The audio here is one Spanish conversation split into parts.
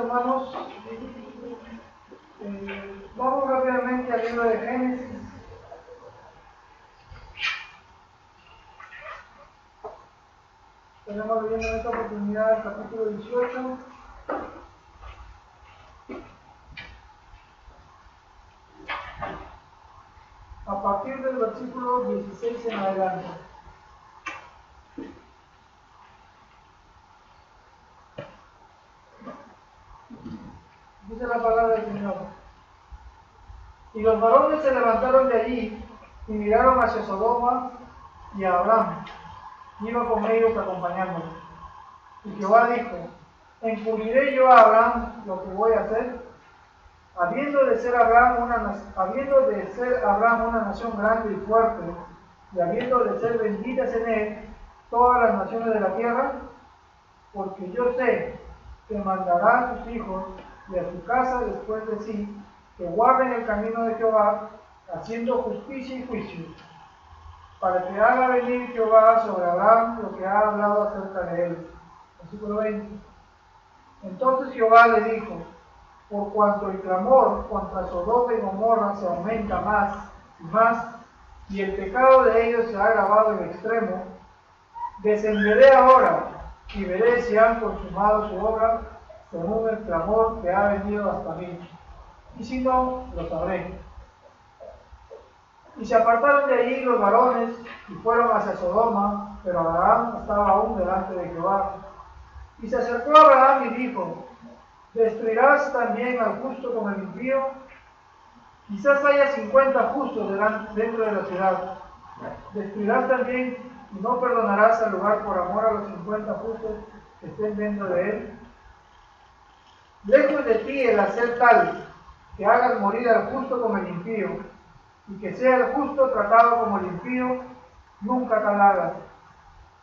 hermanos, vamos rápidamente al libro de Génesis. Estaremos leyendo en esta oportunidad el capítulo 18. A partir del versículo 16 en adelante. Dice la palabra del Señor. Y los varones se levantaron de allí y miraron hacia Sodoma y a Abraham. Iba con ellos acompañándolos. Y Jehová dijo: ¿encubriré yo a Abraham lo que voy a hacer? Habiendo de ser Abraham una nación grande y fuerte, y habiendo de ser benditas en él todas las naciones de la tierra, porque yo sé que mandará a sus hijos y a su casa después de sí, que guarden el camino de Jehová, haciendo justicia y juicio, para que haga venir Jehová sobre Abraham lo que ha hablado acerca de él. Versículo 20. Entonces Jehová le dijo: por cuanto el clamor contra Sodoma y Gomorra se aumenta más y más, y el pecado de ellos se ha agravado en extremo, descenderé ahora y veré si han consumado su obra según el clamor que ha venido hasta mí, y si no, lo sabré. Y se apartaron de allí los varones y fueron hacia Sodoma, pero Abraham estaba aún delante de Jehová. Y se acercó a Abraham y dijo: ¿destruirás también al justo con el impío? Quizás haya 50 justos dentro de la ciudad. ¿Destruirás también y no perdonarás al lugar por amor a los 50 justos que estén dentro de él? Lejos de ti el hacer tal, que hagas morir al justo con el impío, y que sea el justo tratado como el impío, nunca tal hagas.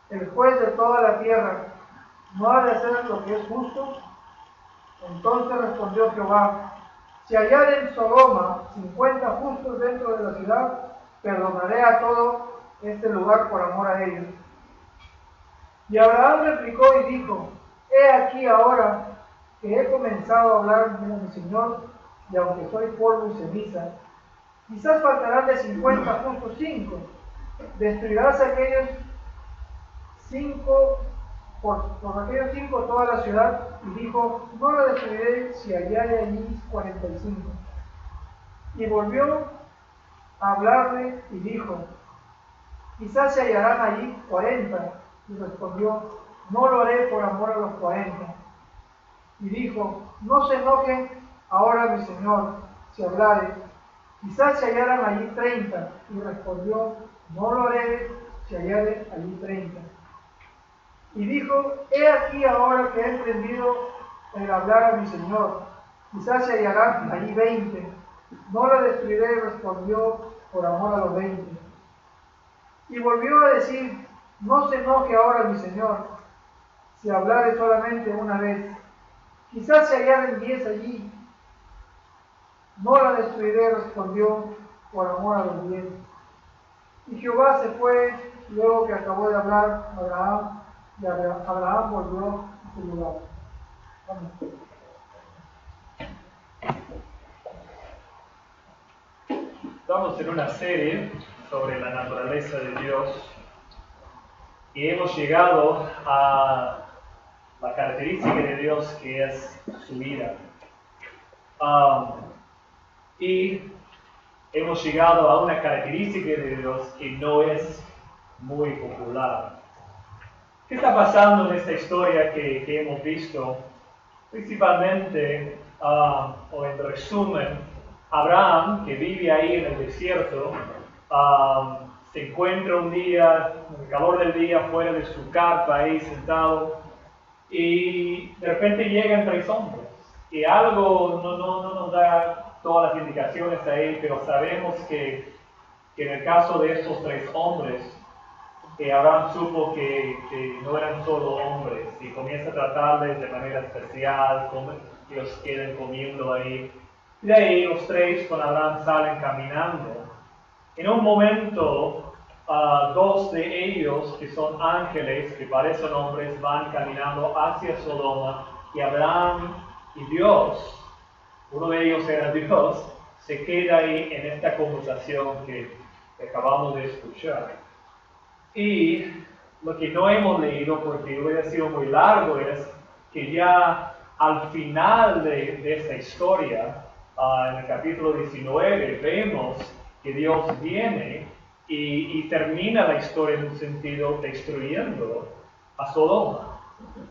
El juez de toda la tierra no ha de hacer lo que es justo. Entonces respondió Jehová: si hallare en Sodoma 50 justos dentro de la ciudad, perdonaré a todo este lugar por amor a ellos. Y Abraham replicó y dijo: he aquí ahora que he comenzado a hablar como mi Señor, y aunque soy polvo y ceniza, quizás faltarán de 50 justos 5. Destruirás aquellos 5 por aquellos 5 toda la ciudad. Y dijo: no la destruiré si hallare allí 45. Y volvió a hablarle y dijo: quizás se hallarán allí 40. Y respondió: no lo haré por amor a los 40. Y dijo: no se enojen ahora mi señor si hablare, quizás se hallaran allí 30. Y respondió: no lo haré si hallare allí 30. Y dijo: he aquí ahora que he emprendido el hablar a mi señor, quizás se hallarán allí 20. No la destruiré, respondió, por amor a los 20. Y volvió a decir: no se enoje ahora mi señor si hablare solamente una vez, quizás se hallaren 10 allí. No la destruiré, respondió, por amor a los 10. Y Jehová se fue luego que acabó de hablar a Abraham, y Abraham volvió a su lugar. Amén. Estamos en una serie sobre la naturaleza de Dios y hemos llegado a la característica de Dios, que es su ira. Y hemos llegado a una característica de Dios que no es muy popular. ¿Qué está pasando en esta historia que hemos visto? Principalmente, o en resumen, Abraham, que vive ahí en el desierto, se encuentra un día, en el calor del día, fuera de su carpa, ahí sentado, y de repente llegan 3 hombres. Y algo no nos da todas las indicaciones ahí, pero sabemos que en el caso de estos 3 hombres, Abraham supo que no eran solo hombres, y comienza a tratarles de manera especial, como ellos quedan comiendo ahí. Y de ahí los 3 con Abraham salen caminando. En un momento, 2 de ellos, que son ángeles, que parecen hombres, van caminando hacia Sodoma, y Abraham Y Dios, uno de ellos era Dios, se queda ahí en esta conversación que acabamos de escuchar. Y lo que no hemos leído, porque hubiera sido muy largo, es que ya al final de esta historia, en el capítulo 19, vemos que Dios viene y termina la historia en un sentido destruyendo a Sodoma.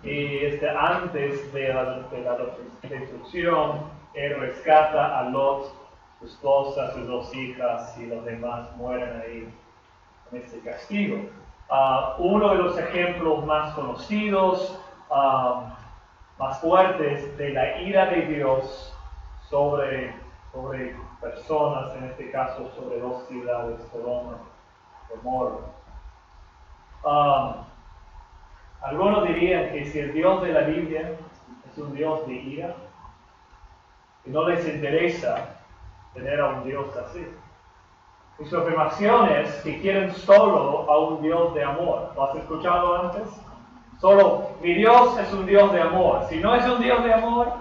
Y antes de la destrucción, Él rescata a Lot, su esposa, sus 2 hijas, y los demás mueren ahí en este castigo. Uno de los ejemplos más conocidos, más fuertes de la ira de Dios sobre personas, en este caso sobre 2 ciudades, Sodoma y Gomorra. Algunos dirían que si el Dios de la Biblia es un Dios de ira, que no les interesa tener a un Dios así. Y su afirmación es que quieren solo a un Dios de amor. ¿Lo has escuchado antes? Solo, mi Dios es un Dios de amor. Si no es un Dios de amor,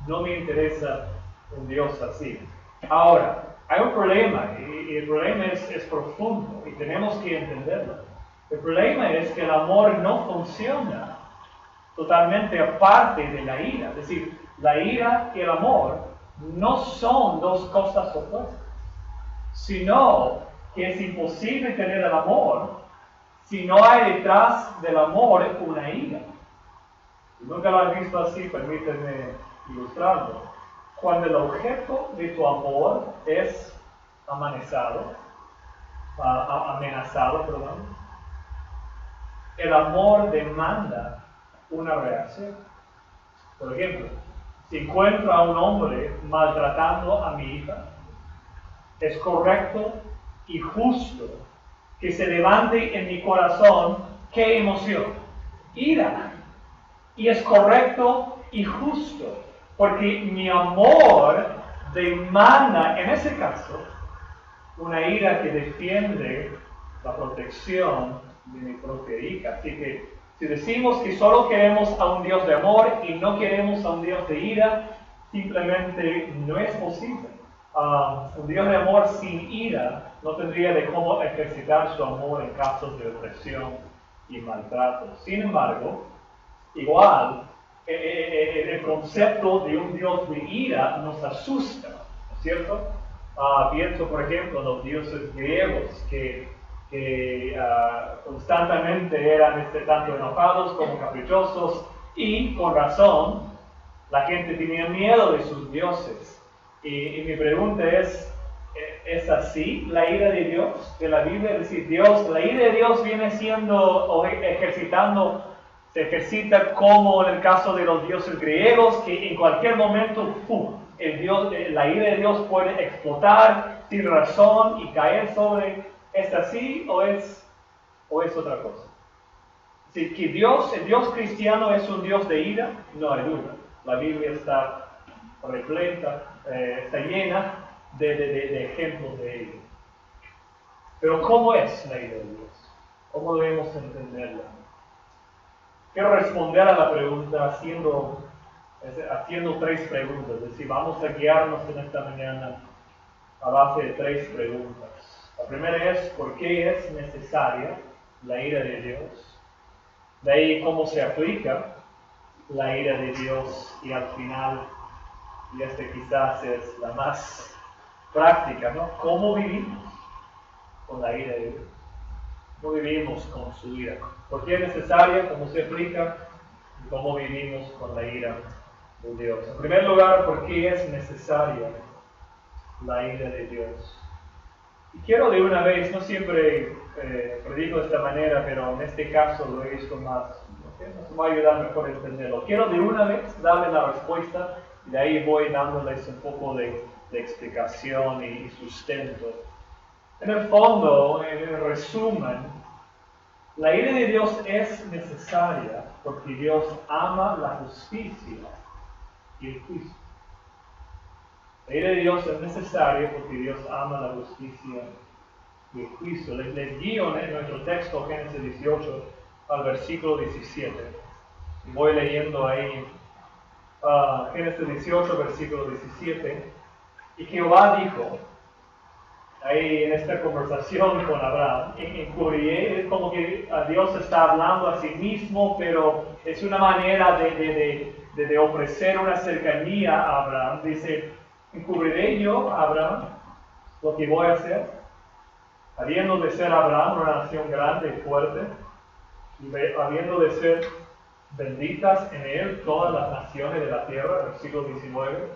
no me interesa un Dios así. Ahora, hay un problema, y el problema es profundo, y tenemos que entenderlo. El problema es que el amor no funciona totalmente aparte de la ira. Es decir, la ira y el amor no son 2 cosas opuestas, sino que es imposible tener el amor si no hay detrás del amor una ira. Si nunca lo has visto así, permíteme ilustrarlo. Cuando el objeto de tu amor es amenazado, el amor demanda una reacción. Por ejemplo, si encuentro a un hombre maltratando a mi hija, es correcto y justo que se levante en mi corazón, ¿qué emoción? Ira. Y es correcto y justo, porque mi amor demanda, en ese caso, una ira que defiende la protección de mi propia hija. Así que si decimos que solo queremos a un Dios de amor y no queremos a un Dios de ira, simplemente no es posible. Un Dios de amor sin ira no tendría de cómo ejercitar su amor en casos de opresión y maltrato. Sin embargo, igual, el concepto de un Dios de ira nos asusta, ¿no es cierto? Pienso, por ejemplo, en los dioses griegos que constantemente eran tanto enojados como caprichosos, y con razón la gente tenía miedo de sus dioses. Y mi pregunta ¿es así la ira de Dios de la Biblia? Es decir, la ira de Dios viene siendo o se ejercita como en el caso de los dioses griegos, que en cualquier momento, la ira de Dios puede explotar sin razón y caer sobre. ¿Es así o es otra cosa? Es decir, que el Dios cristiano es un Dios de ira, no hay duda. La Biblia está repleta, está llena de ejemplos de ello. Pero ¿cómo es la ira de Dios? ¿Cómo debemos entenderla? Quiero responder a la pregunta haciendo 3 preguntas. Es decir, vamos a guiarnos en esta mañana a base de 3 preguntas. La primera es, ¿por qué es necesaria la ira de Dios? De ahí, ¿cómo se aplica la ira de Dios? Y al final, y quizás es la más práctica, ¿no? ¿Cómo vivimos con la ira de Dios? ¿Cómo vivimos con su ira? ¿Por qué es necesaria? ¿Cómo se aplica? ¿Y cómo vivimos con la ira de Dios? En primer lugar, ¿por qué es necesaria la ira de Dios? Y quiero de una vez, no siempre predico de esta manera, pero en este caso lo he visto más, nos va a ayudar mejor a entenderlo. Quiero de una vez darle la respuesta y de ahí voy dándoles un poco de explicación y sustento. En el fondo, en el resumen, la ira de Dios es necesaria porque Dios ama la justicia y el juicio. La ira de Dios es necesaria porque Dios ama la justicia y el juicio. Les guío en nuestro texto, Génesis 18, al versículo 17. Y voy leyendo ahí Génesis 18, versículo 17. Y Jehová dijo, ahí en esta conversación con Abraham, es como que Dios está hablando a sí mismo, pero es una manera de ofrecer una cercanía a Abraham. Dice, encubriré yo a Abraham lo que voy a hacer, habiendo de ser Abraham una nación grande y fuerte, y habiendo de ser benditas en él todas las naciones de la tierra, versículo 19,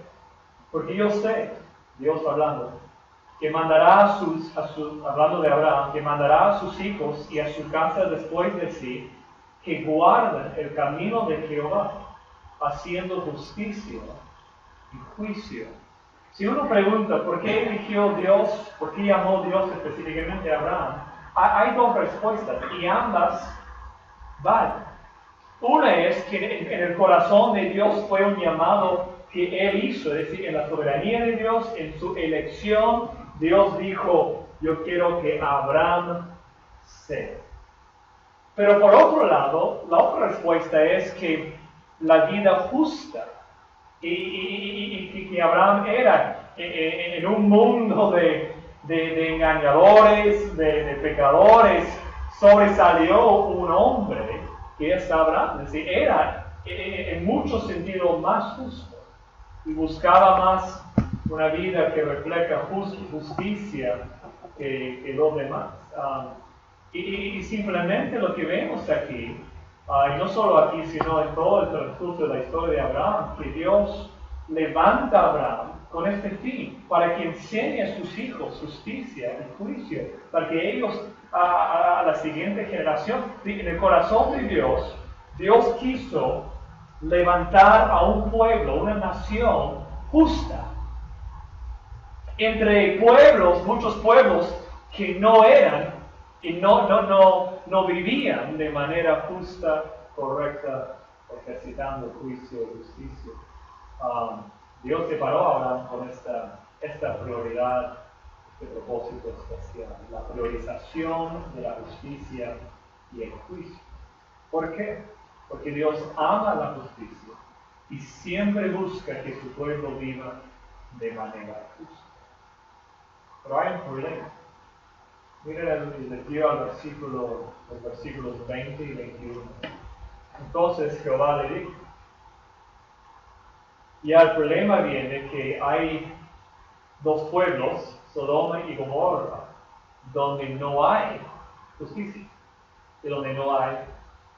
porque yo sé, Dios hablando, que mandará hablando de Abraham, que mandará a sus hijos y a su casa después de sí, que guarden el camino de Jehová, haciendo justicia y juicio. Si uno pregunta por qué eligió Dios, por qué llamó Dios específicamente a Abraham, hay dos respuestas y ambas valen. Una es que en el corazón de Dios fue un llamado que Él hizo, es decir, en la soberanía de Dios, en su elección, Dios dijo, yo quiero que Abraham sea. Pero por otro lado, la otra respuesta es que la vida justa y que Abraham era en un mundo de engañadores, de pecadores, sobresalió un hombre que es Abraham, es decir, era en muchos sentidos más justo y buscaba más una vida que refleja justicia que los demás. Y simplemente lo que vemos aquí, y no solo aquí, sino en todo el transcurso de la historia de Abraham, que Dios levanta a Abraham con este fin, para que enseñe a sus hijos justicia y juicio, para que ellos, a la siguiente generación, en el corazón de Dios, Dios quiso levantar a un pueblo, una nación justa, entre pueblos, muchos pueblos que no eran y no vivían de manera justa, correcta, ejercitando juicio y justicia. Dios separó a Abraham con esta prioridad, este propósito especial, la priorización de la justicia y el juicio. ¿Por qué? Porque Dios ama la justicia y siempre busca que su pueblo viva de manera justa. Pero hay un problema. Miren el desvío al los versículos 20 y 21. Entonces Jehová le dijo, ya el problema viene que hay dos pueblos, Sodoma y Gomorra, donde no hay justicia y donde no hay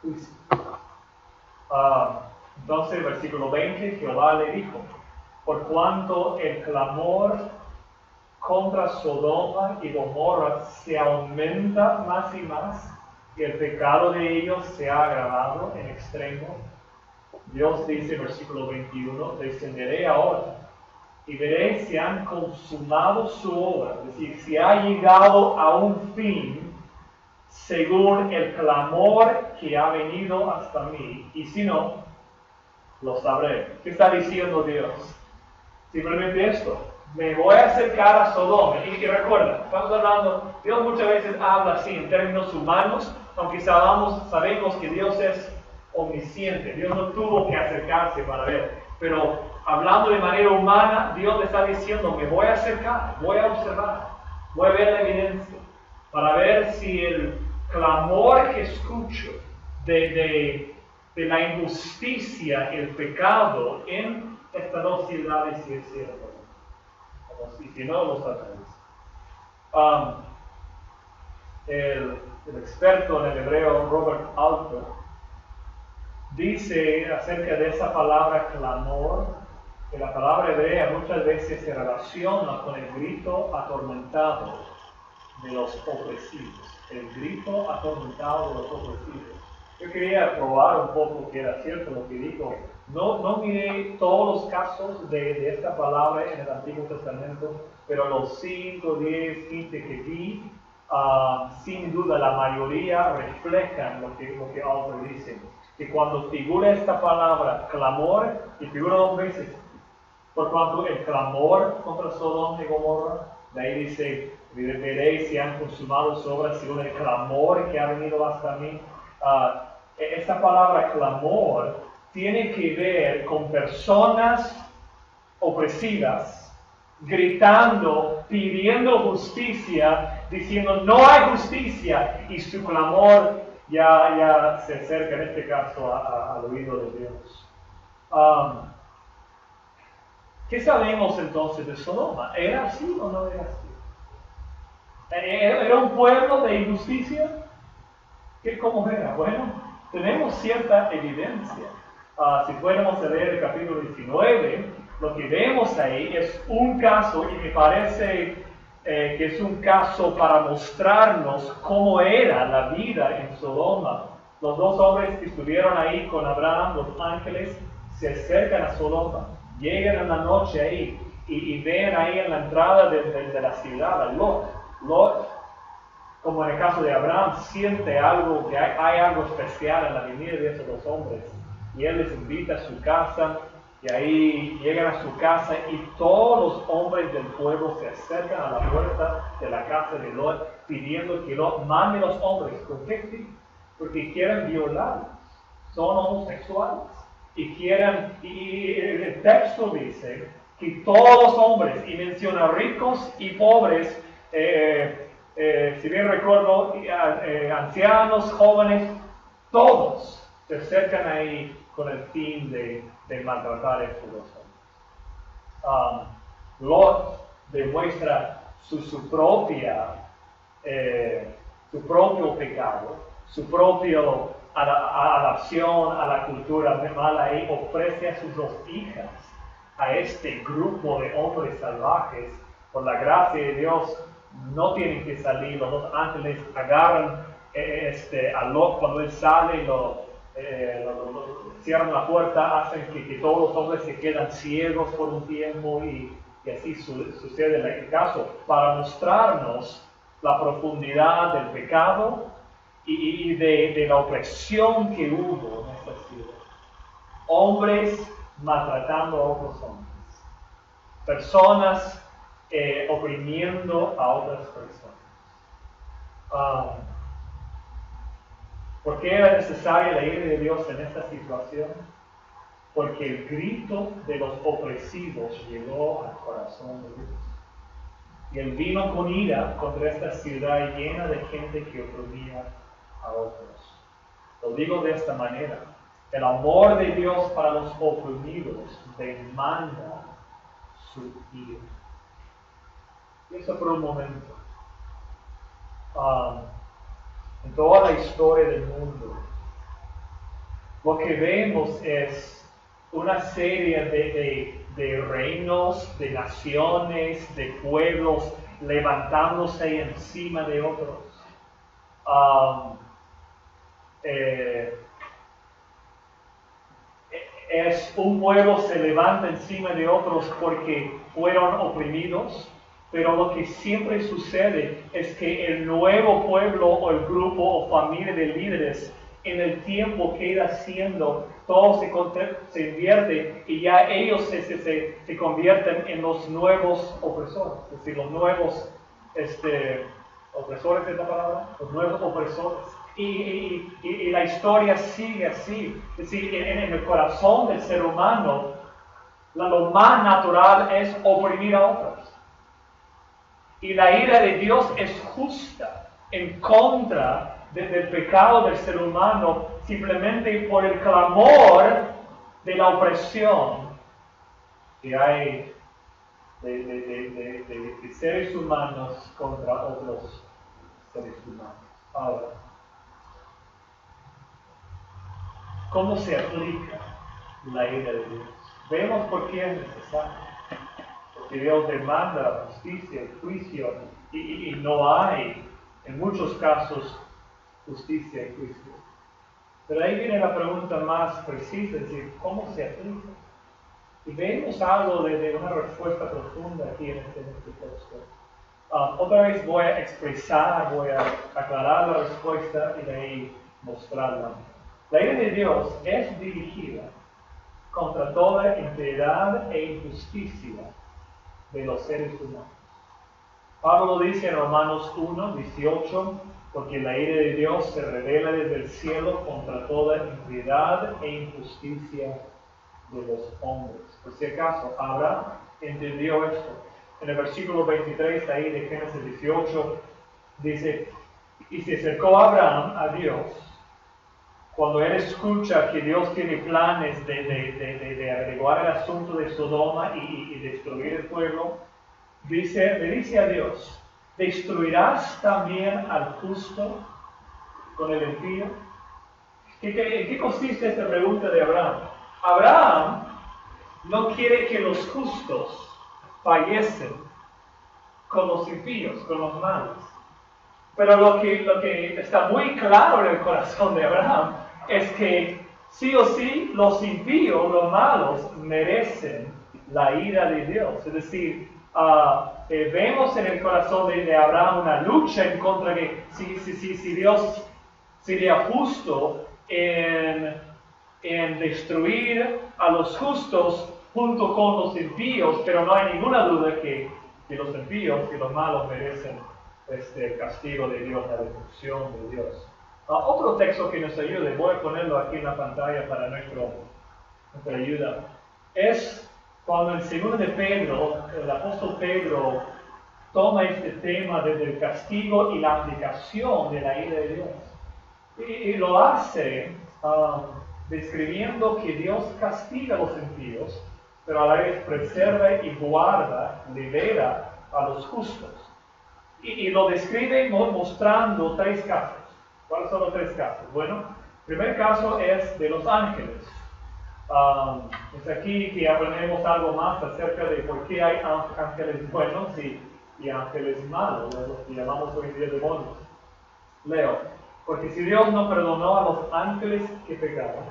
juicio. Entonces, versículo 20, Jehová le dijo, por cuanto el clamor contra Sodoma y Gomorra se aumenta más y más, y el pecado de ellos se ha agravado en extremo, Dios dice, versículo 21, descenderé ahora y veré si han consumado su obra, es decir, si ha llegado a un fin según el clamor que ha venido hasta mí, y si no, lo sabré. ¿Qué está diciendo Dios? Simplemente esto, me voy a acercar a Sodoma. Y recuerda, estamos hablando, Dios muchas veces habla así en términos humanos, aunque sabemos que Dios es omnisciente, Dios no tuvo que acercarse para ver, pero hablando de manera humana, Dios le está diciendo, me voy a acercar, voy a observar, voy a ver la evidencia, para ver si el clamor que escucho de la injusticia, el pecado en estas dos ciudades, si es cierto, como si no lo sabemos. El experto en el hebreo Robert Alter dice acerca de esa palabra clamor, que la palabra hebrea muchas veces se relaciona con el grito atormentado de los opresivos. El grito atormentado de los opresivos. Yo quería probar un poco que era cierto lo que dijo. No miré todos los casos de esta palabra en el Antiguo Testamento, pero los 5, 10, 15 que vi, sin duda la mayoría reflejan lo que Alter dice. Que cuando figura esta palabra clamor, y figura dos veces, por cuanto el clamor contra Sodoma y Gomorra, de ahí dice, veréis si han consumado su obra según el clamor que ha venido hasta mí. Esta palabra clamor tiene que ver con personas opresivas, gritando, pidiendo justicia, diciendo no hay justicia, y su clamor ya se acerca en este caso al oído de Dios. ¿Qué sabemos entonces de Sodoma? ¿Era así o no era así? ¿Era un pueblo de injusticia? ¿Cómo era? Bueno, tenemos cierta evidencia. Si fuéramos a leer el capítulo 19, lo que vemos ahí es un caso, y me parece que es un caso para mostrarnos cómo era la vida en Sodoma. Los dos hombres que estuvieron ahí con Abraham, los ángeles, se acercan a Sodoma, llegan en la noche ahí y ven ahí en la entrada de la ciudad a Lot. Lot, como en el caso de Abraham, siente algo, que hay algo especial en la venida de esos dos hombres. Y él les invita a su casa, y ahí llegan a su casa, y todos los hombres del pueblo se acercan a la puerta de la casa de Lot, pidiendo que Lot mande a los hombres. ¿Por qué sí? Porque quieren violarlos, son homosexuales, y el texto dice que todos los hombres, y menciona ricos y pobres, si bien recuerdo, ancianos, jóvenes, todos se acercan ahí con el fin de maltratar a estos dos hombres. Lot demuestra su propio pecado, su propia adaptación a la cultura mala, y ofrece a sus dos hijas a este grupo de hombres salvajes. Por la gracia de Dios, no tienen que salir. Los dos ángeles agarran a Lot cuando él sale, cierran la puerta, hacen que todos los hombres se quedan ciegos por un tiempo, y así sucede en el caso, para mostrarnos la profundidad del pecado y de la opresión que hubo en esta ciudad. Hombres maltratando a otros hombres, personas oprimiendo a otras personas. ¿Por qué era necesaria la ira de Dios en esta situación? Porque el grito de los opresivos llegó al corazón de Dios. Y él vino con ira contra esta ciudad llena de gente que oprimía a otros. Lo digo de esta manera: el amor de Dios para los oprimidos demanda su ira. Piensa por un momento. En toda la historia del mundo, lo que vemos es una serie de reinos, de naciones, de pueblos levantándose encima de otros. Es un pueblo se levanta encima de otros porque fueron oprimidos, pero lo que siempre sucede es que el nuevo pueblo o el grupo o familia de líderes en el tiempo queda siendo, todo se invierte, y ya ellos se convierten en los nuevos opresores, es decir, los nuevos opresores, ¿es la palabra? Los nuevos opresores. Y la historia sigue así. Es decir, en el corazón del ser humano, lo más natural es oprimir a otros. Y la ira de Dios es justa en contra del pecado del ser humano, simplemente por el clamor de la opresión que hay de seres humanos contra otros seres humanos. Ahora, ¿cómo se aplica la ira de Dios? Vemos por qué es necesario. Porque Dios demanda justicia y juicio, y no hay, en muchos casos, justicia y juicio. Pero ahí viene la pregunta más precisa, es decir, ¿cómo se aplica? Y vemos algo de una respuesta profunda aquí en este texto. Otra vez voy a aclarar la respuesta y de ahí mostrarla. La ira de Dios es dirigida contra toda impiedad e injusticia de los seres humanos. Pablo lo dice en Romanos 1, 18 porque la ira de Dios se revela desde el cielo contra toda impiedad e injusticia de los hombres. Por si acaso, Abraham entendió esto. En el versículo 23 ahí de Génesis 18 dice, y se acercó Abraham a Dios. Cuando él escucha que Dios tiene planes de averiguar el asunto de Sodoma y destruir el pueblo, le dice a Dios, ¿destruirás también al justo con el impío? ¿En qué consiste esta pregunta de Abraham? Abraham no quiere que los justos fallecen con los impíos, con los malos. Pero lo que está muy claro en el corazón de Abraham es que sí o sí los impíos, los malos, merecen la ira de Dios. Es decir, vemos en el corazón de Abraham una lucha en contra de que si Dios sería justo en destruir a los justos junto con los impíos, pero no hay ninguna duda que los impíos y los malos merecen el castigo de Dios, la destrucción de Dios. Otro texto que nos ayude, voy a ponerlo aquí en la pantalla para nuestra ayuda, es cuando en 2 de Pedro, el apóstol Pedro toma este tema del castigo y la aplicación de la ira de Dios. Y lo hace describiendo que Dios castiga a los impíos, pero a la vez preserva y guarda, libera a los justos. Y lo describe mostrando 3 casos. ¿Cuáles son los 3 casos? Bueno, el primer caso es de los ángeles. Es aquí que aprendemos algo más acerca de por qué hay ángeles buenos y ángeles malos, los que llamamos hoy en día demonios. Leo, porque si Dios no perdonó a los ángeles que pecaron,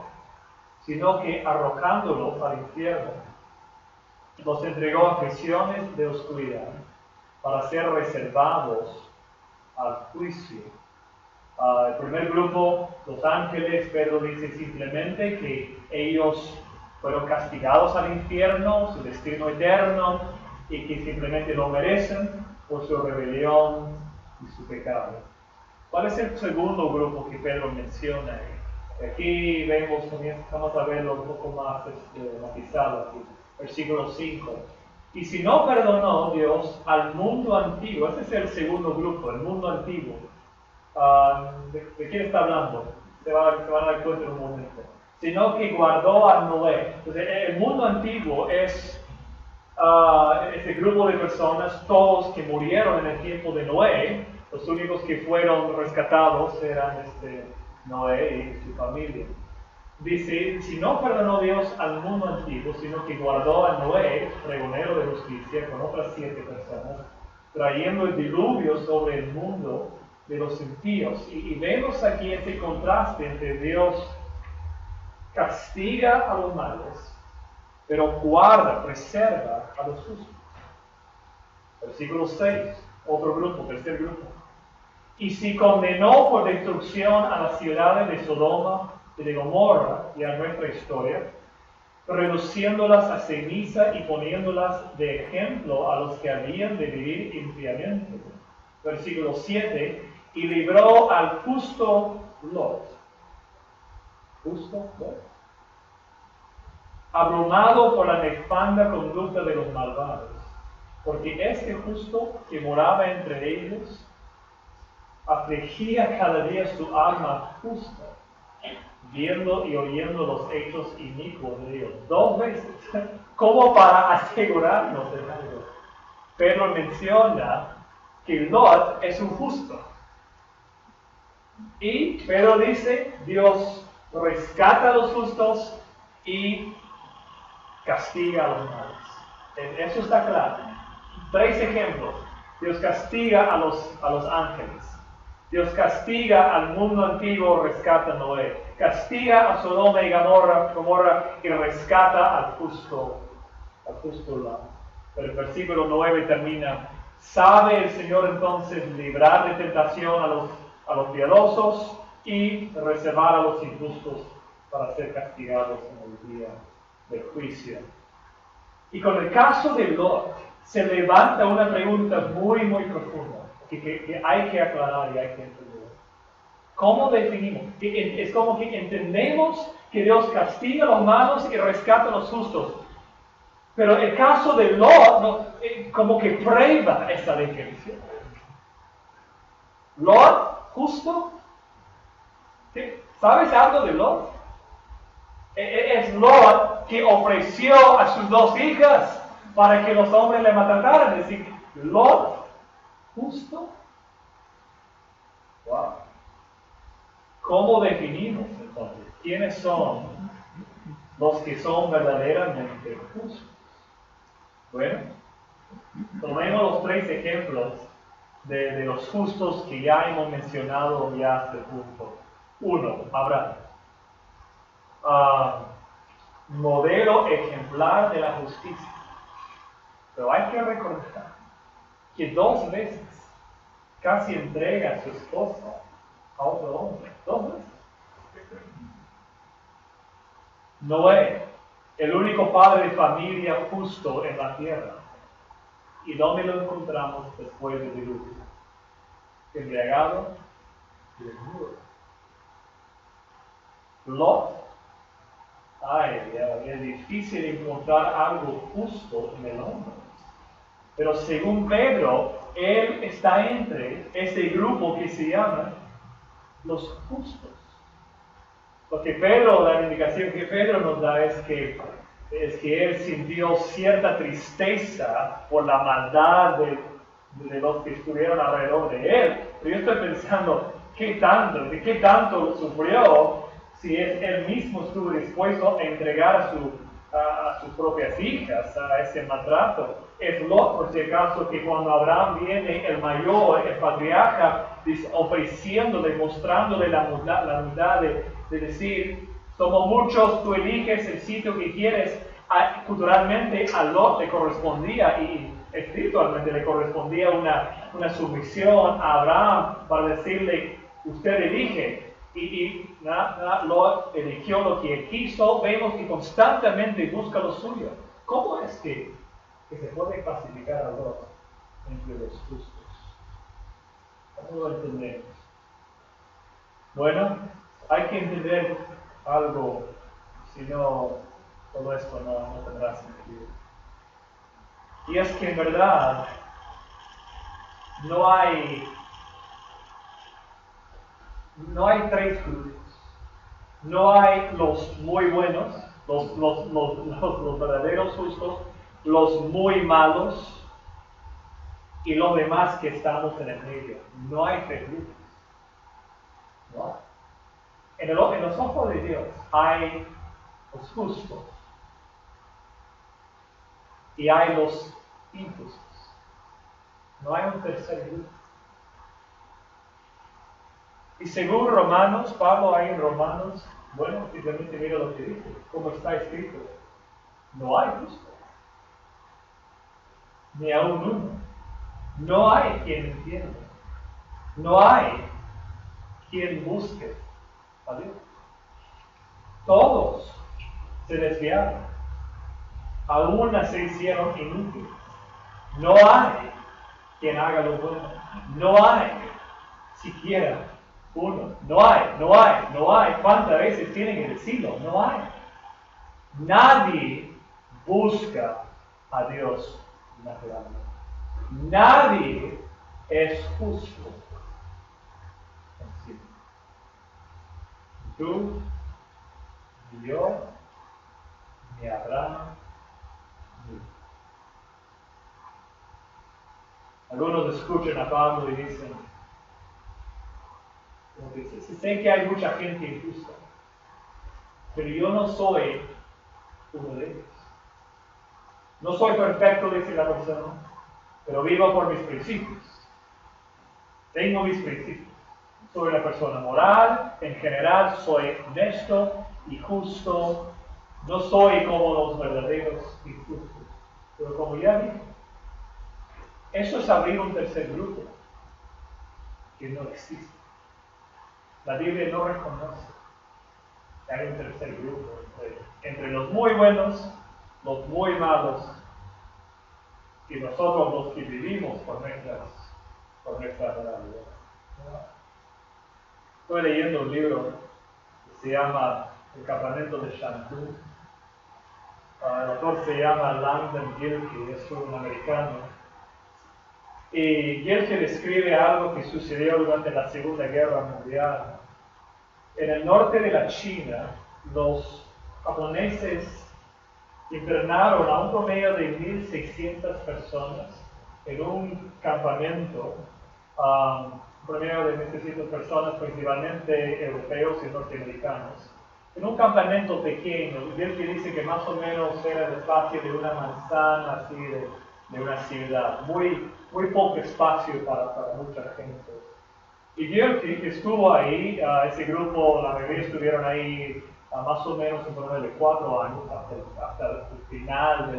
sino que arrojándolos al infierno, los entregó a prisiones de oscuridad para ser reservados al juicio. El primer grupo, los ángeles, Pedro dice simplemente que ellos fueron castigados al infierno, su destino eterno, y que simplemente lo merecen por su rebelión y su pecado. ¿Cuál es el segundo grupo que Pedro menciona? Aquí vemos, vamos a verlo un poco más matizado aquí, versículo 5. Y si no perdonó Dios al mundo antiguo, ese es el segundo grupo, el mundo antiguo. ¿De quién está hablando? Se van a dar cuenta en un momento. Sino que guardó a Noé. Entonces, el mundo antiguo es este grupo de personas, todos que murieron en el tiempo de Noé. Los únicos que fueron rescatados eran Noé y su familia. Dice, si no perdonó Dios al mundo antiguo, sino que guardó a Noé, pregonero de justicia, con otras 7 personas, trayendo el diluvio sobre el mundo de los impíos. Y vemos aquí este contraste entre Dios castiga a los malos, pero guarda, preserva a los justos. Versículo 6, otro grupo, tercer grupo. Y si condenó por destrucción a las ciudades de Sodoma y de Gomorra, y a nuestra historia, reduciéndolas a ceniza y poniéndolas de ejemplo a los que habían de vivir impíamente. Versículo 7, y libró al justo Lot. ¿Justo Lot? Abrumado por la nefanda conducta de los malvados, porque este justo que moraba entre ellos afligía cada día su alma justa, viendo y oyendo los hechos inicuos de Dios. 2 veces, como para asegurarnos de algo. Pedro menciona que Lot es un justo. Y Pedro dice, Dios rescata a los justos y castiga a los malos. Eso está claro. 3 ejemplos. Dios castiga a los ángeles. Dios castiga al mundo antiguo, rescata a Noé. Castiga a Sodoma y Gomorra y rescata al justo Lot. Pero el versículo 9 termina, ¿sabe el Señor entonces librar de tentación a los piadosos y reservar a los injustos para ser castigados en el día del juicio? Y con el caso de Lot, se levanta una pregunta muy, muy profunda que hay que aclarar y hay que entender. ¿Cómo definimos? Es como que entendemos que Dios castiga a los malos y rescata a los justos. Pero el caso de Lot como que prueba esta definición. Lot, justo. ¿Sabes algo de Lot? Es Lot que ofreció a sus 2 hijas para que los hombres le mataran. Es decir, Lot, justo. Wow. ¿Cómo definimos entonces quiénes son los que son verdaderamente justos? Bueno, tomemos los 3 ejemplos de los justos que ya hemos mencionado ya hasta el punto. 1, Abraham. Modelo ejemplar de la justicia. Pero hay que recordar que 2 veces casi entrega a su esposa a otro hombre. 2 veces. Noé, el único padre de familia justo en la tierra. ¿Y dónde lo encontramos después del diluvio? Embriagado y desnudo. Lot, es difícil encontrar algo justo en el hombre. Pero según Pedro, él está entre ese grupo que se llama los justos. Porque Pedro, la indicación que Pedro nos da es que él sintió cierta tristeza por la maldad de los que estuvieron alrededor de él. Pero yo estoy pensando, ¿de qué tanto sufrió si él mismo estuvo dispuesto a entregar a sus propias hijas a ese maltrato? Es Lot, por si acaso, que cuando Abraham viene, el mayor, el patriarca, ofreciéndole, mostrándole la humildad de decir, somos muchos, tú eliges el sitio que quieres. Culturalmente a Lot le correspondía, y espiritualmente le correspondía una sumisión a Abraham para decirle, usted elige. Y Lot eligió lo que él quiso. Vemos que constantemente busca lo suyo. ¿Cómo es que se puede clasificar a Lot entre los justos? ¿Cómo lo entendemos? Bueno, hay que entender algo, si no, todo esto no tendrá sentido. Y es que en verdad no hay 3 grupos. No hay los muy buenos, los verdaderos justos, los muy malos y los demás que estamos en el medio. No hay 3 grupos. ¿No? En los ojos de Dios hay los justos y hay los injustos. No hay un tercer grupo. Y según Romanos, Pablo ahí en Romanos, bueno, simplemente mira lo que dice, como está escrito, no hay justo, ni aún uno. No hay quien entienda. No hay quien busque a Dios. Todos se desviaron. A una se hicieron inútiles. No hay quien haga lo bueno. No hay siquiera uno. No hay. ¿Cuántas veces tienen que decirlo? No hay. Nadie busca a Dios naturalmente. Nadie es justo. Tú, ni yo, ni Abraham, ni. Algunos escuchan a Pablo y dicen, sé que hay mucha gente injusta, pero yo no soy uno de ellos. No soy perfecto, dice la persona, pero vivo por mis principios. Tengo mis principios. Soy una persona moral, en general soy honesto y justo. No soy como los verdaderos injustos. Pero como ya dije, eso es abrir un tercer grupo que no existe. La Biblia no reconoce que hay un tercer grupo entre los muy buenos, los muy malos, y nosotros los que vivimos por nuestra moralidad. Estoy leyendo un libro que se llama El campamento de Shantou. El autor se llama Langdon Gilkey, es un americano. Y Gilkey describe algo que sucedió durante la Segunda Guerra Mundial. En el norte de la China, los japoneses internaron a un promedio de 1.600 personas en un campamento, un promedio de 1.600 personas, principalmente europeos y norteamericanos, en un campamento pequeño. Él que dice que más o menos era el espacio de una manzana, así de una ciudad, muy poco espacio para mucha gente. Y Gilkey, que estuvo ahí, ese grupo, la mayoría estuvieron ahí más o menos un promedio de 4 años, hasta el final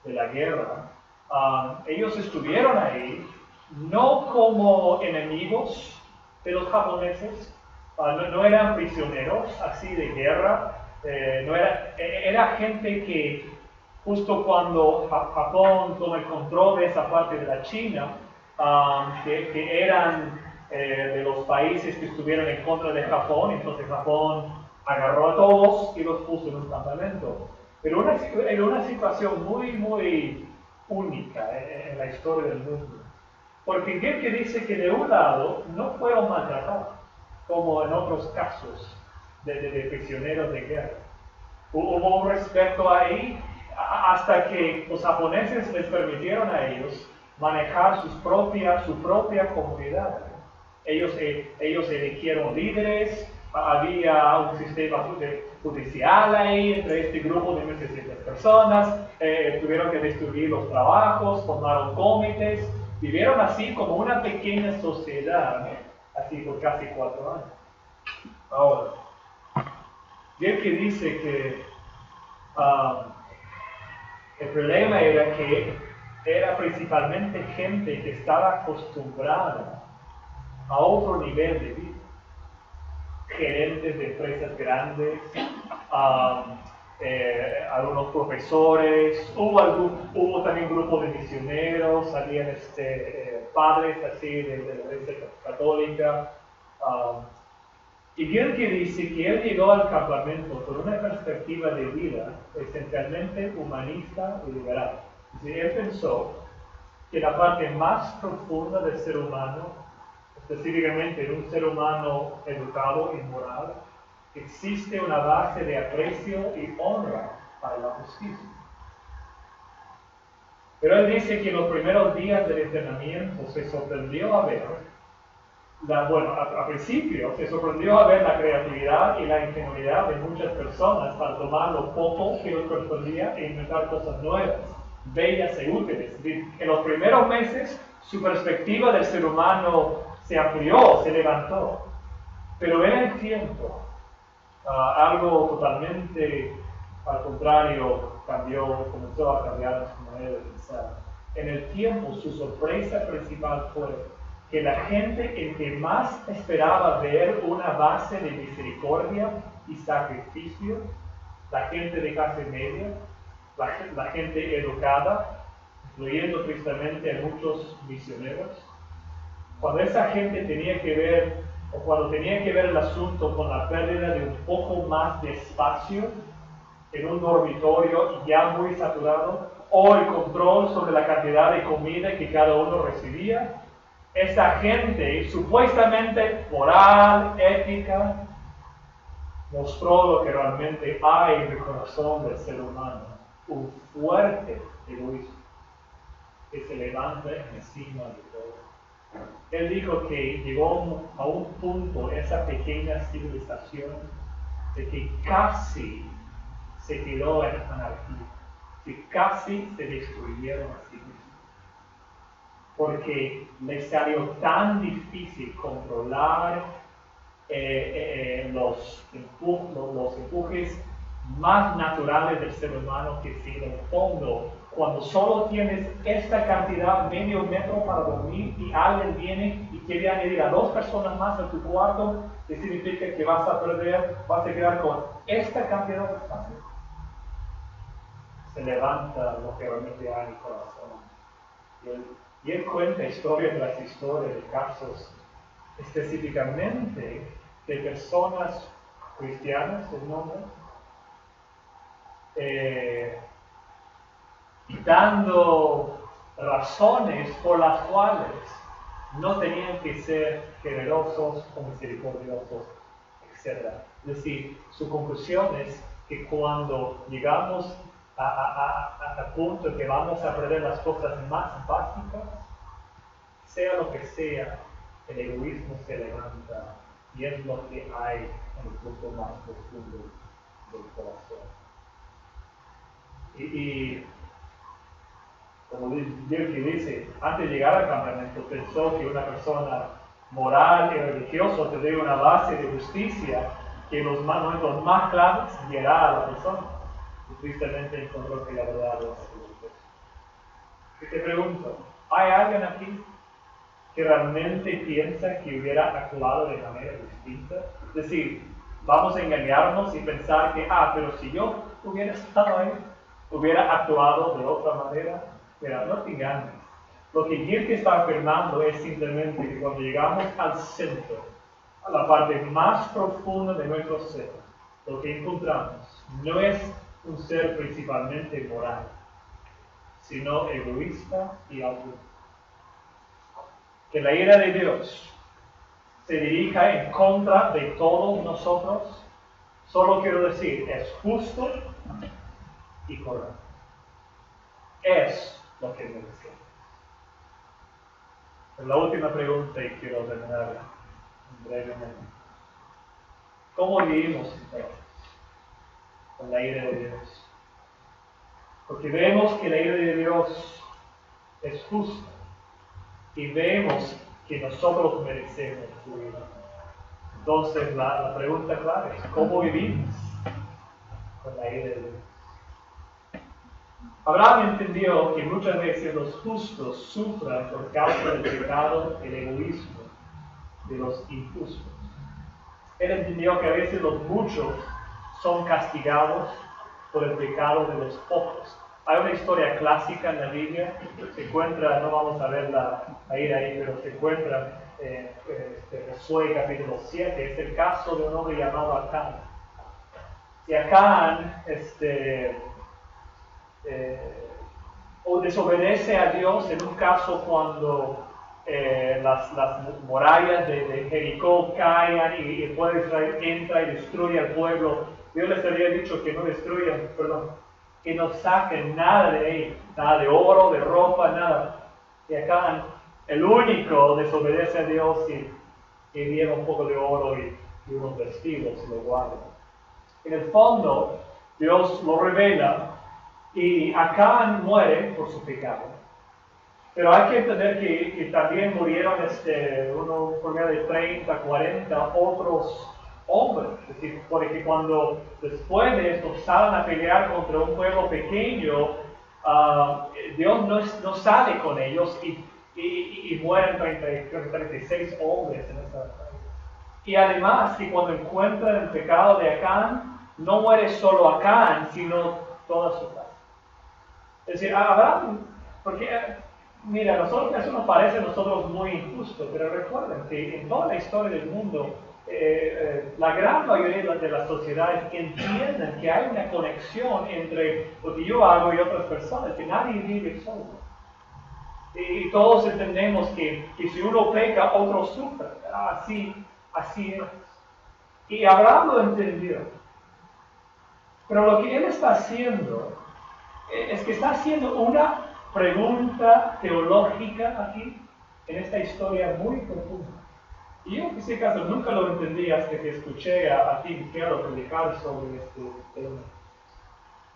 de la guerra. Ellos estuvieron ahí no como enemigos de los japoneses, no eran prisioneros así de guerra, era gente que justo cuando Japón toma el control de esa parte de la China, que eran de los países que estuvieron en contra de Japón, entonces Japón agarró a todos y los puso en un campamento. Pero en una situación muy única en la historia del mundo. Porque Gilkey dice que de un lado no fueron maltratados, como en otros casos de prisioneros de guerra. Hubo un respeto ahí hasta que los japoneses les permitieron a ellos manejar su propia comunidad. Ellos eligieron líderes, había un sistema judicial ahí entre este grupo de 1.600 personas, tuvieron que destruir los trabajos, formaron comités, vivieron así como una pequeña sociedad, así por casi 4 años. Ahora, Gilkey dice que el problema era que era principalmente gente que estaba acostumbrada a otro nivel de vida. Gerentes de empresas grandes, algunos profesores, hubo también grupos de misioneros, habían padres así de la Iglesia Católica. Y Gilkey dice que él llegó al campamento con una perspectiva de vida esencialmente humanista y liberal. Él pensó que la parte más profunda del ser humano, específicamente en un ser humano educado y moral, existe una base de aprecio y honra para la justicia. Pero él dice que en los primeros días del entrenamiento se sorprendió a ver, a principio se sorprendió a ver la creatividad y la ingenuidad de muchas personas para tomar lo poco que les correspondía e inventar cosas nuevas, bellas e útiles. Es decir, en los primeros meses su perspectiva del ser humano se amplió, se levantó. Pero en el tiempo, algo totalmente al contrario comenzó a cambiar su manera de pensar. En el tiempo, su sorpresa principal fue que la gente en que más esperaba ver una base de misericordia y sacrificio, la gente de clase media, la gente educada, incluyendo tristemente a muchos misioneros, cuando esa gente tenía que ver el asunto con la pérdida de un poco más de espacio en un dormitorio ya muy saturado, o el control sobre la cantidad de comida que cada uno recibía, esa gente supuestamente moral, ética, mostró lo que realmente hay en el corazón del ser humano, un fuerte egoísmo que se levanta encima de todo. Él dijo que llegó a un punto esa pequeña civilización de que casi se quedó en anarquía, que casi se destruyeron a sí mismos, porque les salió tan difícil controlar los empujes más naturales del ser humano, que si en el fondo, cuando solo tienes esta cantidad, medio metro para dormir, y alguien viene y quiere añadir a 2 personas más a tu cuarto, que significa que vas a quedar con esta cantidad de espacio. Se levanta lo que realmente hay en el corazón. Y él cuenta historia tras historia de casos específicamente de personas cristianas, el nombre, dando razones por las cuales no tenían que ser generosos o misericordiosos, etc. Es decir, su conclusión es que cuando llegamos a punto que vamos a perder las cosas más básicas, sea lo que sea, el egoísmo se levanta y es lo que hay en el punto más profundo del corazón. Y como Dirk dice, antes de llegar al campamento pensó que una persona moral y religiosa tendría una base de justicia que en los momentos más claves guiará a la persona. Y tristemente encontró que la verdad es así. Y te pregunto, ¿hay alguien aquí que realmente piensa que hubiera actuado de manera distinta? Es decir, vamos a engañarnos y pensar que, pero si yo hubiera estado ahí, hubiera actuado de otra manera. Mira, no te engañes. Lo que Dirk está afirmando es simplemente que cuando llegamos al centro, a la parte más profunda de nuestro ser, lo que encontramos no es un ser principalmente moral, sino egoísta y altruista. Que la ira de Dios se dirija en contra de todos nosotros, solo quiero decir, es justo y correcto. Es lo que merecemos. La última pregunta, y quiero terminarla brevemente. ¿Cómo vivimos entonces con la ira de Dios? Porque vemos que la ira de Dios es justa y vemos que nosotros merecemos su ira. Entonces la pregunta clave es, ¿cómo vivimos con la ira de Dios? Abraham entendió que muchas veces los justos sufren por causa del pecado, el egoísmo de los injustos. Él entendió que a veces los muchos son castigados por el pecado de los pocos. Hay una historia clásica en la Biblia, se encuentra, no vamos a verla ahí, pero se encuentra en Josué capítulo 7, es el caso de un hombre llamado Acán. Y Acán o desobedece a Dios en un caso cuando las murallas de Jericó caen y el pueblo de Israel entra y destruye al pueblo. Dios les había dicho que no destruyan, que no saquen nada de ahí, nada de oro, de ropa, nada. Y acá el único desobedece a Dios y lleva un poco de oro y unos vestidos y lo guarda. En el fondo, Dios lo revela y Acán muere por su pecado. Pero hay que entender que también murieron uno por medio de 30, 40 otros hombres. Es decir, porque cuando después de esto salen a pelear contra un pueblo pequeño, Dios no sale con ellos y mueren 36 hombres en esa batalla. Y además que cuando encuentran el pecado de Acán, no muere solo Acán, sino toda su casa. Es decir, Abraham, porque mira, eso nos parece a nosotros muy injusto, pero recuerden que en toda la historia del mundo, la gran mayoría de las sociedades entienden que hay una conexión entre lo que yo hago y otras personas, que nadie vive solo. Y todos entendemos que si uno peca, otro sufre. Así es. Y Abraham lo entendió. Pero lo que él está haciendo es que está haciendo una pregunta teológica aquí, en esta historia muy profunda. Y yo en ese caso nunca lo entendí hasta que escuché a Tim Keller predicar sobre este tema.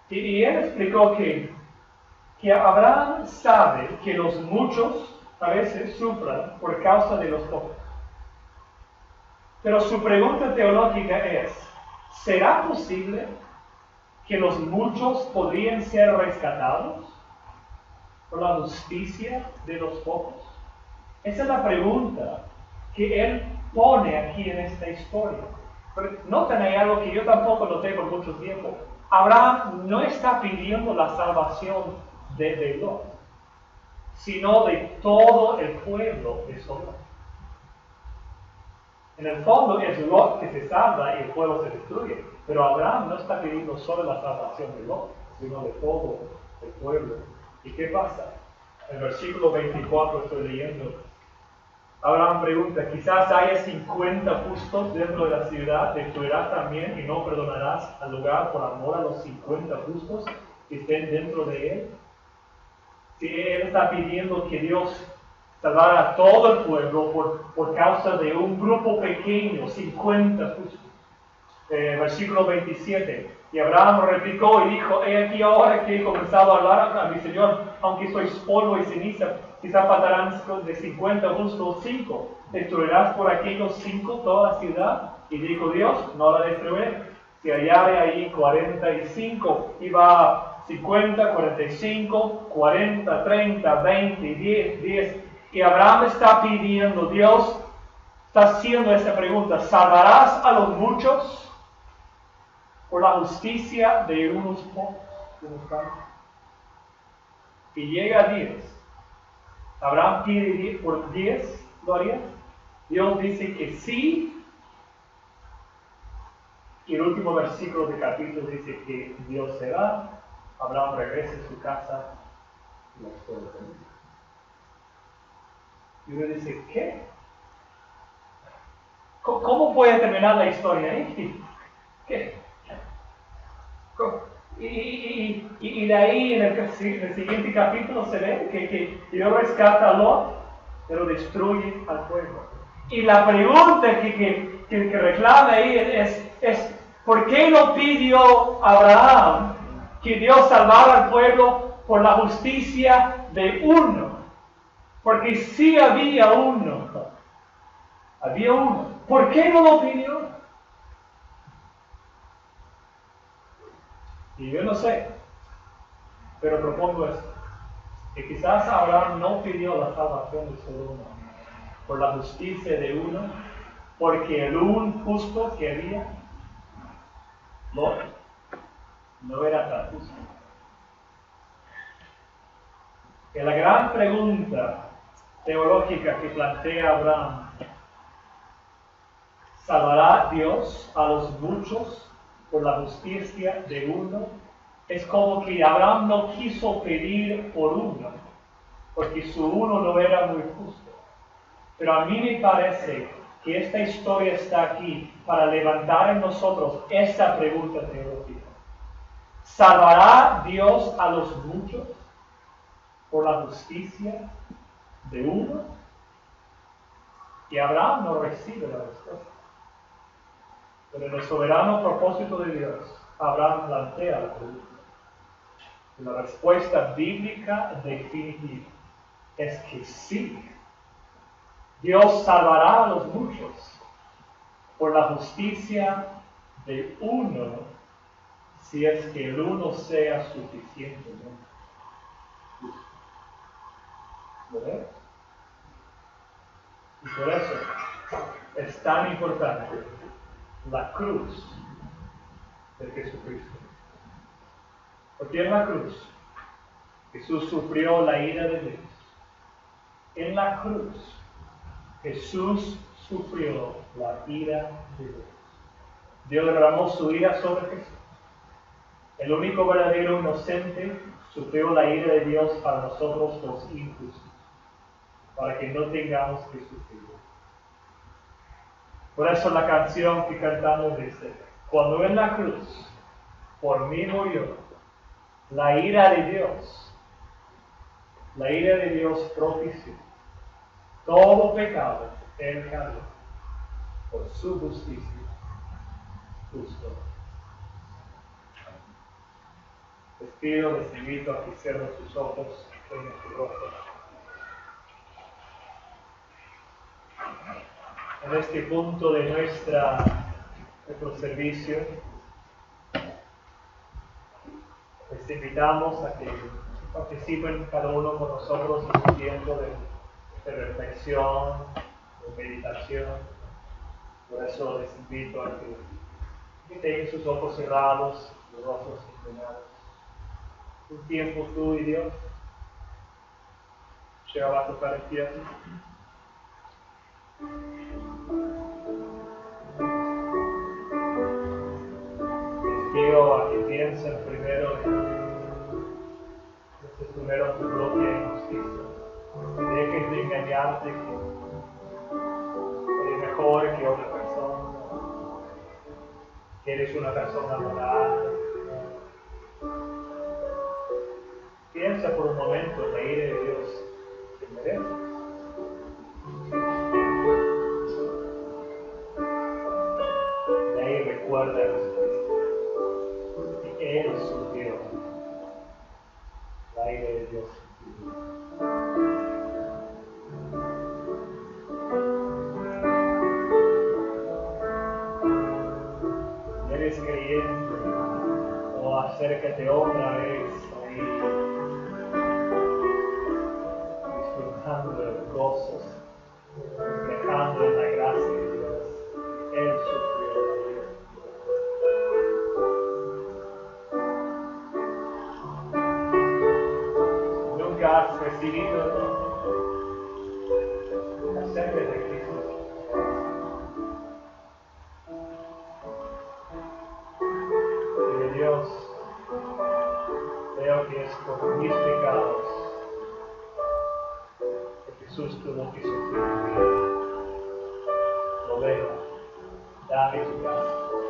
Y él explicó que Abraham sabe que los muchos a veces sufren por causa de los pocos. Pero su pregunta teológica es, ¿será posible que los muchos podrían ser rescatados por la justicia de los pocos? Esa es la pregunta que él pone aquí en esta historia. Pero noten ahí algo que yo tampoco noté por mucho tiempo. Abraham no está pidiendo la salvación de Lot, sino de todo el pueblo de Sodoma. En el fondo es Lot que se salva y el pueblo se destruye. Pero Abraham no está pidiendo solo la salvación de Lot, sino de todo el pueblo. ¿Y qué pasa? En el versículo 24 estoy leyendo. Abraham pregunta, quizás haya 50 justos dentro de la ciudad, destruirás también y no perdonarás al lugar por amor a los 50 justos que estén dentro de él. Si él está pidiendo que Dios salvara a todo el pueblo por causa de un grupo pequeño, 50 justos. Versículo 27. Y Abraham replicó y dijo, he aquí ahora que he comenzado a hablar a mi Señor, aunque soy polvo y ceniza, quizá faltarán de 50 justos 5. ¿Destruirás por aquellos 5 toda la ciudad? Y dijo Dios, no la destruiré. Si hallare ahí 45, iba 50, 45, 40, 30, 20, 10. Y Abraham está pidiendo, Dios está haciendo esta pregunta, ¿salvarás a los muchos por la justicia de unos pocos? Y llega a 10. Abraham pide 10 por 10, ¿lo harías? Dios dice que sí. Y el último versículo del capítulo dice que Dios se va, Abraham regresa a su casa y la historia termina. Y uno dice, ¿qué? ¿Cómo puede terminar la historia ahí? ¿Qué? Y de ahí en el siguiente capítulo se ve que Dios rescata a Lot, pero destruye al pueblo. Y la pregunta que reclama ahí es ¿por qué no pidió Abraham que Dios salvara al pueblo por la justicia de uno? Porque sí había uno. Había uno. ¿Por qué no lo pidió? Y yo no sé, pero propongo esto, que quizás Abraham no pidió la salvación de solo uno, por la justicia de uno, porque el un justo que había, Lot, no era tan justo. Que la gran pregunta teológica que plantea Abraham, ¿salvará Dios a los muchos por la justicia de uno? Es como que Abraham no quiso pedir por uno, porque su uno no era muy justo. Pero a mí me parece que esta historia está aquí para levantar en nosotros esta pregunta teológica. ¿Salvará Dios a los muchos por la justicia de uno? Y Abraham no recibe la respuesta. Pero en el soberano propósito de Dios, Abraham plantea la pregunta. Y la respuesta bíblica definitiva es que sí. Dios salvará a los muchos por la justicia de uno, si es que el uno sea suficientemente justo. ¿Verdad? Y por eso es tan importante la cruz de Jesucristo. Porque en la cruz Jesús sufrió la ira de Dios. En la cruz Jesús sufrió la ira de Dios. Dios derramó su ira sobre Jesús. El único verdadero inocente sufrió la ira de Dios para nosotros los injustos, para que no tengamos que sufrir. Por eso la canción que cantamos dice, cuando en la cruz por mí murió, la ira de Dios propició todo pecado en cargo por su justicia justo. Les pido, les invito a que cierren sus ojos en su rostro. En este punto de nuestro servicio, les invitamos a que participen cada uno con nosotros en un tiempo de reflexión, de meditación. Por eso les invito a que tengan sus ojos cerrados, los rostros inclinados. Un tiempo tú y Dios. Lleva a tocar el tierra. desafío a que piensen primero en este primero bloque de injusticia. Dejes de engañarte que eres mejor que otra persona, que eres una persona moral. Piensa por un momento en la ira de Dios que mereces. De ahí recuerda a Jesucristo, que Él sufrió la ira de Dios. Eres creyente, o acércate otra vez ahí, disfrutando de los gozos, reflejando en la gracia de Dios. Él sufrió la ira. Nunca has recibido la sangre de Cristo. Y de Dios, veo que es por mis pecados que Jesús tuvo que sufrir. Lo veo, dame tu gracia.